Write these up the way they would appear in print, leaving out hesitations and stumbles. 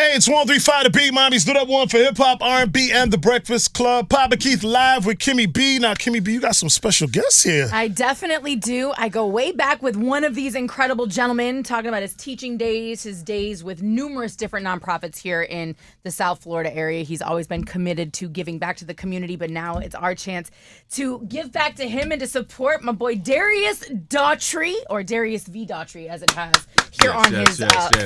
Hey, it's 135 The Beat, Mommies. Do that one for hip-hop, R&B, and The Breakfast Club. Papa Keith live with Kimmy B. Now, Kimmy B, you got some special guests here. I definitely do. I go way back with one of these incredible gentlemen, talking about his teaching days, his days with numerous different nonprofits here in the South Florida area. He's always been committed to giving back to the community, but now it's our chance to give back to him and to support my boy Darius Daughtry, or Darius V. Daughtry, as it has here on his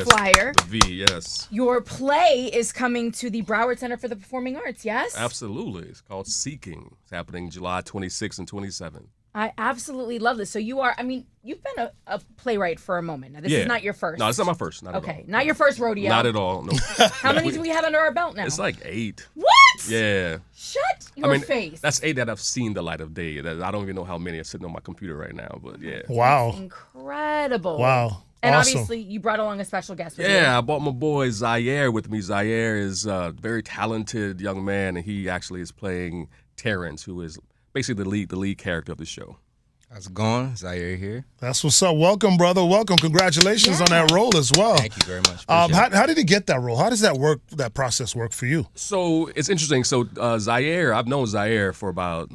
flyer. The V, yes. Your play is coming to the Broward Center for the Performing Arts, yes? Absolutely. It's called Seeking. It's happening July 26th and 27th. I absolutely love this. So you are, you've been a playwright for a moment. Now, this is not your first. No, it's not my first. Not okay, at all. Not your first rodeo. Not at all, no. How many do we have under our belt now? It's like 8. What? Yeah. Shut your face. That's 8 that I've seen the light of day. I don't even know how many are sitting on my computer right now, but yeah. Wow. That's incredible. Wow. And awesome. obviously, you brought along a special guest with you. Yeah, I brought my boy Xaire with me. Xaire is a very talented young man, and he actually is playing Terrence, who is basically the lead character of the show. How's it going? Xaire here. That's what's up. Welcome, brother. Welcome. Congratulations on that role as well. Thank you very much. How did he get that role? How does that process work for you? So it's interesting. So Xaire, I've known Xaire for about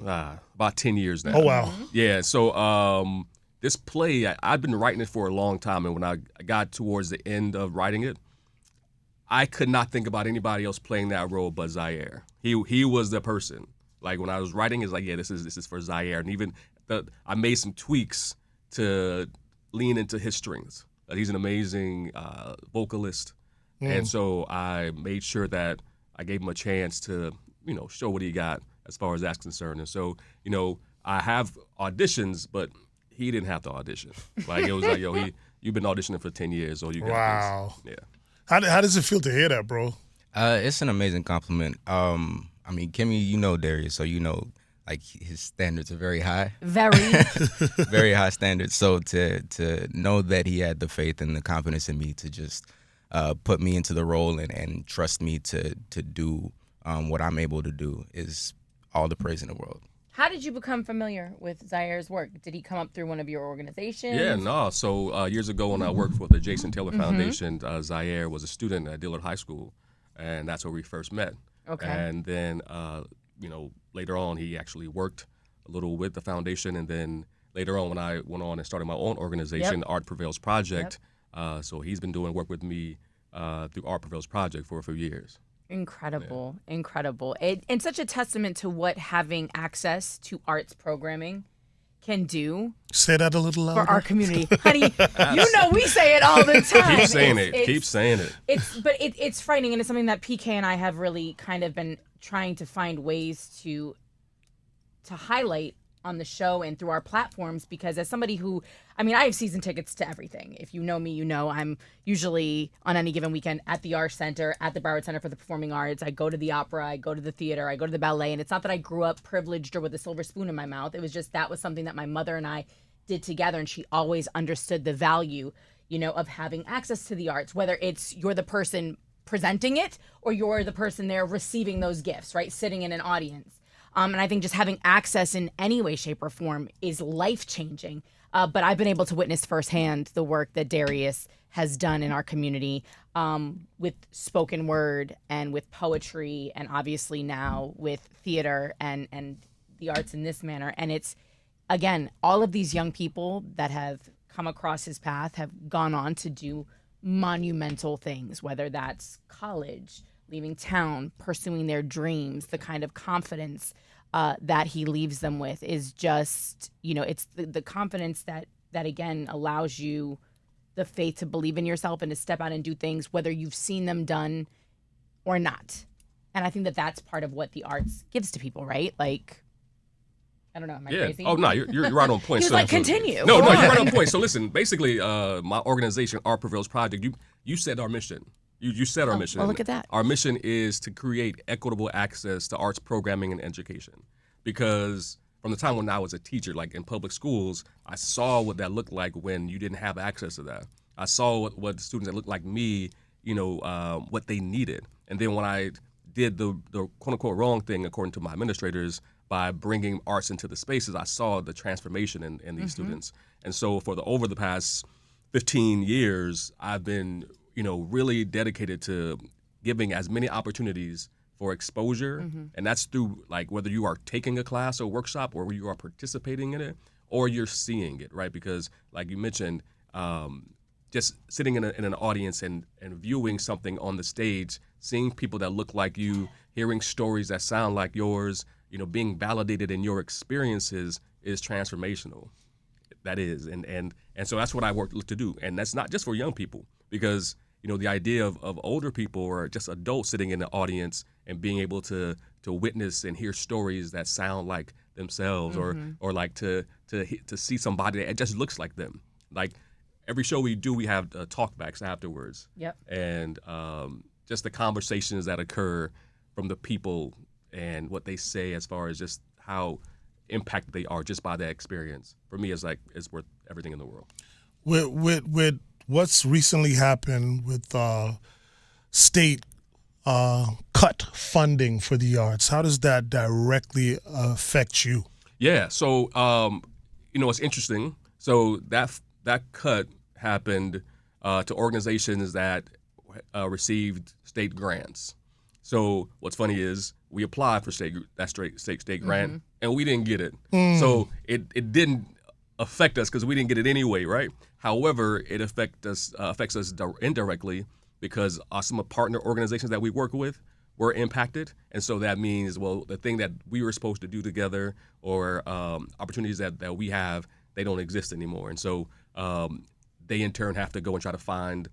10 years now. Oh, wow. Yeah, so this play, I've been writing it for a long time, and when I got towards the end of writing it, I could not think about anybody else playing that role but Xaire. He was the person. Like when I was writing, it's like, yeah, this is for Xaire, and even I made some tweaks to lean into his strengths. He's an amazing vocalist, and so I made sure that I gave him a chance to, show what he got as far as that's concerned. And so, I have auditions, but he didn't have to audition. Like it was like, yo, you've been auditioning for 10 years, so you got wow. this. Yeah. How does it feel to hear that, bro? It's an amazing compliment. Kimmy, you know Darius, so like his standards are very high. Very. Very high standards. So to know that he had the faith and the confidence in me to just put me into the role and trust me to do what I'm able to do is all the praise in the world. How did you become familiar with Xaire's work? Did he come up through one of your organizations? Yeah, no. So years ago when I worked for the Jason Taylor Foundation, Xaire was a student at Dillard High School, and that's where we first met. Okay. And then, later on, he actually worked a little with the foundation, and then later on when I went on and started my own organization, Art Prevails Project, so he's been doing work with me through Art Prevails Project for a few years. Incredible, incredible. And such a testament to what having access to arts programming can do. Say that a little louder. For our community. Honey, we say it all the time. Keep saying it. Keep saying it. It's frightening, and it's something that PK and I have really kind of been trying to find ways to highlight on the show and through our platforms, because as somebody who, I have season tickets to everything. If you know me, I'm usually on any given weekend at the Arts Center, at the Broward Center for the Performing Arts. I go to the opera, I go to the theater, I go to the ballet, and it's not that I grew up privileged or with a silver spoon in my mouth. It was just that was something that my mother and I did together, and she always understood the value, of having access to the arts, whether it's you're the person presenting it or you're the person there receiving those gifts, right? Sitting in an audience. And I think just having access in any way, shape, or form is life-changing. But I've been able to witness firsthand the work that Darius has done in our community with spoken word and with poetry, and obviously now with theater and the arts in this manner. And it's, again, all of these young people that have come across his path have gone on to do monumental things, whether that's college, leaving town, pursuing their dreams. The kind of confidence that he leaves them with is just, it's the confidence that again allows you the faith to believe in yourself and to step out and do things, whether you've seen them done or not. And I think that that's part of what the arts gives to people, right? Like, I don't know, am I crazy? Oh, no, you're right on point. He was continue. No, you're right on point. So listen, basically, my organization, Art Prevails Project, you said our mission. You said our mission. Well, look at that. Our mission is to create equitable access to arts programming and education. Because from the time when I was a teacher, like in public schools, I saw what that looked like when you didn't have access to that. I saw what students that looked like me, what they needed. And then when I did the quote-unquote wrong thing, according to my administrators, by bringing arts into the spaces, I saw the transformation in these students. And so over the past 15 years, I've been really dedicated to giving as many opportunities for exposure, and that's through like whether you are taking a class or workshop or you are participating in it or you're seeing it, right? Because like you mentioned, just sitting in an audience and viewing something on the stage, seeing people that look like you, hearing stories that sound like yours, being validated in your experiences is transformational. That is, and so that's what I work to do, and that's not just for young people, because the idea of older people or just adults sitting in the audience and being able to witness and hear stories that sound like themselves, or like to see somebody that just looks like them. Like every show we do, we have talkbacks afterwards. Yep. And just the conversations that occur from the people and what they say as far as just how impacted they are just by that experience. For me, it's worth everything in the world. With what's recently happened with state cut funding for the arts, how does that directly affect you? Yeah, so it's interesting. So that cut happened to organizations that received state grants. So what's funny is we applied for state grant and we didn't get it. So it didn't affect us because we didn't get it anyway, right? However, it affects us indirectly because some partner organizations that we work with were impacted, and so that means, well, the thing that we were supposed to do together or opportunities that we have, they don't exist anymore, and so they in turn have to go and try to find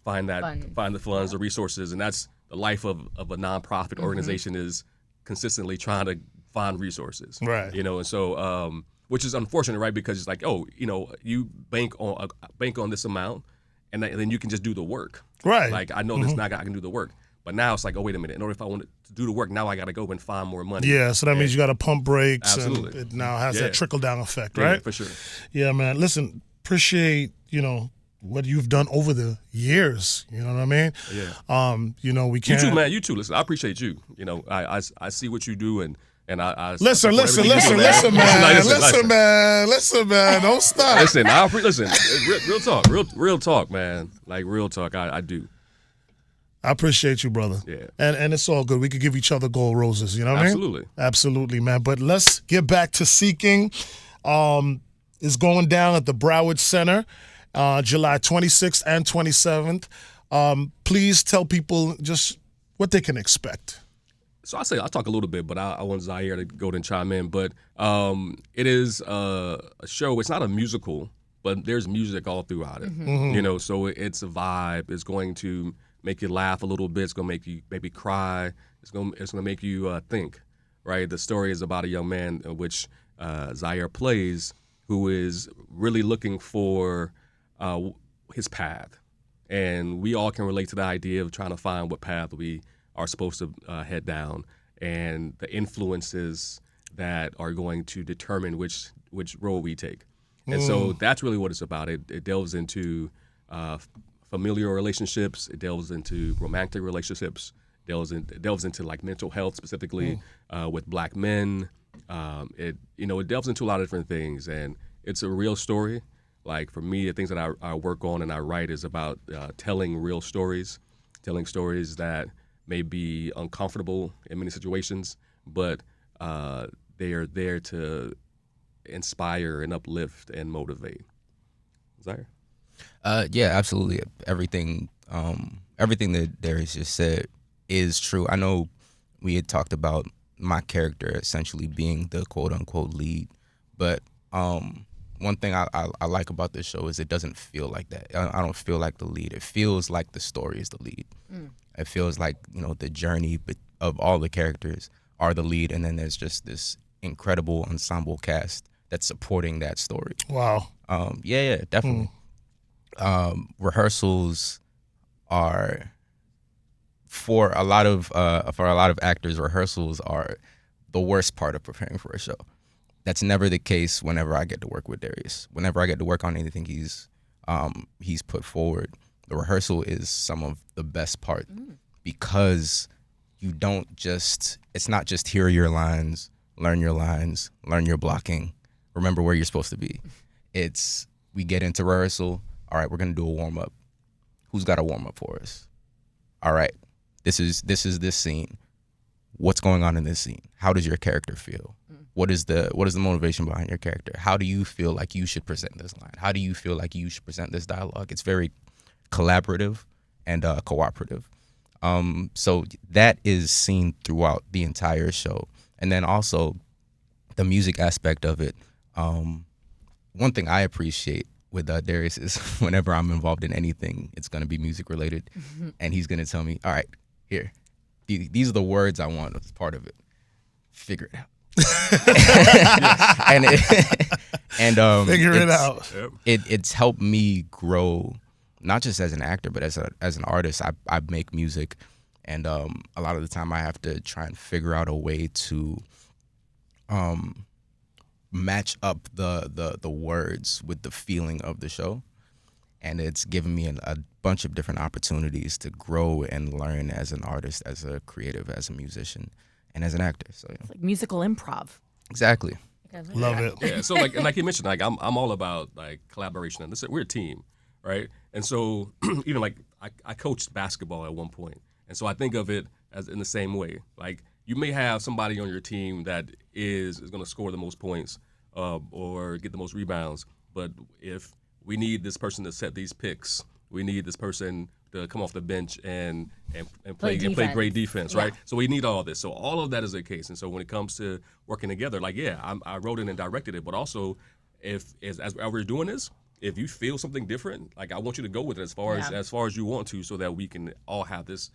the funds, the resources, and that's the life of a nonprofit organization, is consistently trying to find resources, right? And so which is unfortunate, right? Because it's like, you bank on this amount, and then you can just do the work, right? Like I know this now, I can do the work, but now it's like, oh wait a minute, in order if I want to do the work, now I got to go and find more money. Yeah, so that means you got to pump brakes, absolutely. And it now has that trickle down effect, right? Yeah, for sure. Yeah, man. Listen, appreciate what you've done over the years. You know what I mean? Yeah. We can't. You too, man. You too. Listen, I appreciate you. I see what you do, and I listen, man. Listen, man. Don't stop. Listen. Real talk, man. Like real talk. I do. I appreciate you, brother. Yeah. And it's all good. We could give each other gold roses. You know what I mean? Absolutely, man. But let's get back to Seeking. It's going down at the Broward Center, July 26th and 27th. Please tell people just what they can expect. So I'll talk a little bit, but I want Xaire to go and chime in. But it is a show. It's not a musical, but there's music all throughout it. So it's a vibe. It's going to make you laugh a little bit. It's going to make you maybe cry. It's going to make you think, right? The story is about a young man, which Xaire plays, who is really looking for his path. And we all can relate to the idea of trying to find what path we are supposed to head down, and the influences that are going to determine which road we take. And so that's really what it's about. It delves into familial relationships. It delves into romantic relationships. It delves into like mental health, specifically with Black men. It delves into a lot of different things, and it's a real story. Like for me, the things that I work on and I write is about telling real stories, telling stories that may be uncomfortable in many situations, but they are there to inspire and uplift and motivate. Xaire? Yeah, absolutely. Everything that Darius just said is true. I know we had talked about my character essentially being the quote unquote lead, but one thing I like about this show is it doesn't feel like that. I don't feel like the lead. It feels like the story is the lead. It feels like the journey of all the characters are the lead, and then there's just this incredible ensemble cast that's supporting that story. Wow. Yeah, definitely. Rehearsals are for a lot of actors. Rehearsals are the worst part of preparing for a show. That's never the case whenever I get to work with Darius. Whenever I get to work on anything he's put forward, the rehearsal is some of the best part because it's not just hear your lines, learn your blocking, remember where you're supposed to be. It's we get into rehearsal, all right, we're going to do a warm-up. Who's got a warm-up for us? All right, this is this scene. What's going on in this scene? How does your character feel? What is the motivation behind your character? How do you feel like you should present this line? How do you feel like you should present this dialogue? It's very collaborative and cooperative. So that is seen throughout the entire show. And then also the music aspect of it. One thing I appreciate with Darius is whenever I'm involved in anything, it's going to be music related. And he's going to tell me, all right, here, these are the words I want as part of it. Figure it out. Figure it out. It's helped me grow, not just as an actor, but as an artist. I make music, and a lot of the time I have to try and figure out a way to match up the words with the feeling of the show, and it's given me a bunch of different opportunities to grow and learn as an artist, as a creative, as a musician, and as an actor. So It's like musical improv. Exactly. Love it. Yeah. So like you mentioned, like I'm all about like collaboration, and we're a team, right? And so even like I coached basketball at one point, and so I think of it as in the same way. Like you may have somebody on your team that is going to score the most points or get the most rebounds, but if we need this person to set these picks, we need this person to come off the bench and play great defense, right? So we need all this. So all of that is the case. And so when it comes to working together, like I wrote it and directed it, but also as we're doing this, if you feel something different, like I want you to go with it as far as you want to, so that we can all have this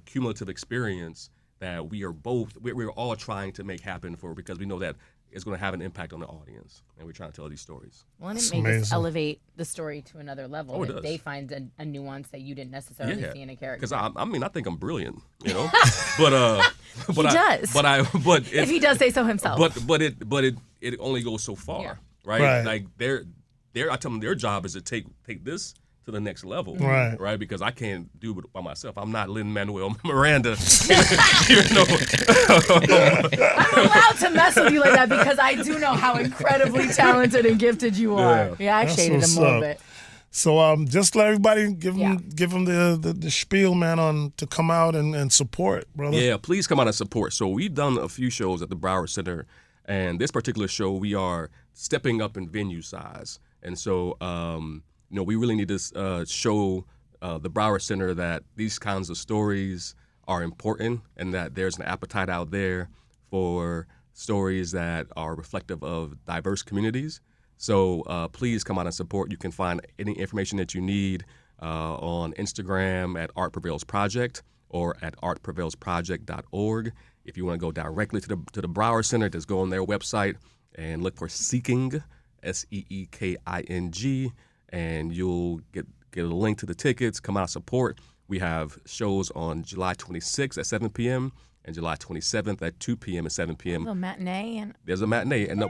cumulative experience that we're all trying to make happen because we know that it's going to have an impact on the audience, and we're trying to tell these stories. Well, and it may just elevate the story to another level. Oh, it if does. they find a nuance that you didn't necessarily see in a character. Because I think I'm brilliant, you know. but he does. But if he does say so himself. But it only goes so far, right? Like I tell them their job is to take this to the next level, right? Because I can't do it by myself. I'm not Lin-Manuel Miranda. I'm allowed to mess with you like that because I do know how incredibly talented and gifted you are. Yeah, I shaded him a little bit. So just let everybody give them the spiel, man, to come out and support, brother. Yeah, please come out and support. So we've done a few shows at the Broward Center, and this particular show we are stepping up in venue size, and so we really need to show the Broward Center that these kinds of stories are important and that there's an appetite out there for stories that are reflective of diverse communities. So please come out and support. You can find any information that you need on Instagram at Art Prevails Project or at artprevailsproject.org. If you want to go directly to the Broward Center, just go on their website and look for Seeking, SEEKING, and you'll get a link to the tickets. Come out, support. We have shows on July 26th at 7 p.m. and July 27th at 2 p.m. and 7 p.m. A matinee. There's a matinee. And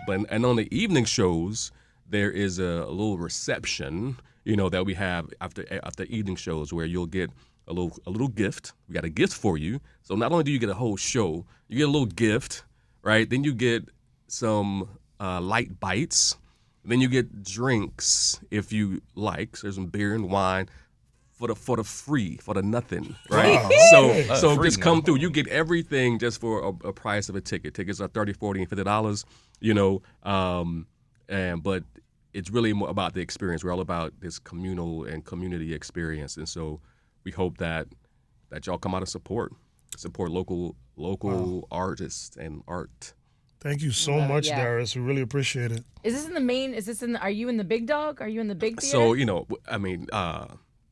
on the evening shows, there is a little reception, that we have after evening shows where you'll get a little gift. We got a gift for you. So not only do you get a whole show, you get a little gift, right? Then you get some light bites. Then you get drinks if you like. So there's some beer and wine for the nothing, right? Wow. So just come through. You get everything just for a price of a ticket. Tickets are $30, $40, and $50. But it's really more about the experience. We're all about this communal and community experience, and so we hope that y'all come out and support local artists and art. Thank you so much, Darius. We really appreciate it. Is this in the main? Are you in the Big Dog? Are you in the Big Theater? So,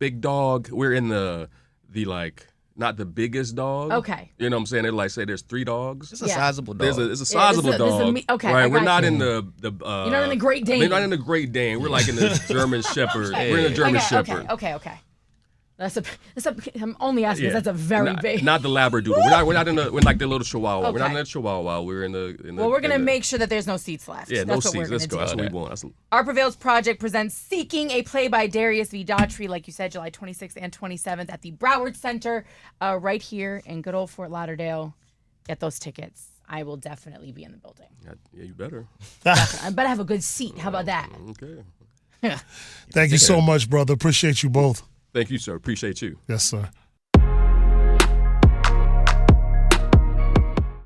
Big Dog, we're in the like, not the biggest dog. Okay. You know what I'm saying? They like say there's 3 dogs. It's a sizable dog. It's a sizable dog. Okay. Right. We're not in the. You're not in the Great Dane. We're not in the Great Dane. We're like in the German Shepherd. We're in the German Shepherd. Okay. I'm only asking because that's a very big. Not the Labradoodle. We're like the little Chihuahua. Okay. We're not in the Chihuahua. We're in the. Well, we're gonna make sure that there's no seats left. Yeah, no seats. Let's go. That's what we want. Art Prevails Project presents Seeking, a play by Darius V. Daughtry, like you said, July 26th and 27th at the Broward Center, right here in good old Fort Lauderdale. Get those tickets. I will definitely be in the building. Yeah, you better. I better have a good seat. How about that? Okay. Thank you so much, brother. Appreciate you both. Thank you, sir. Appreciate you. Yes, sir.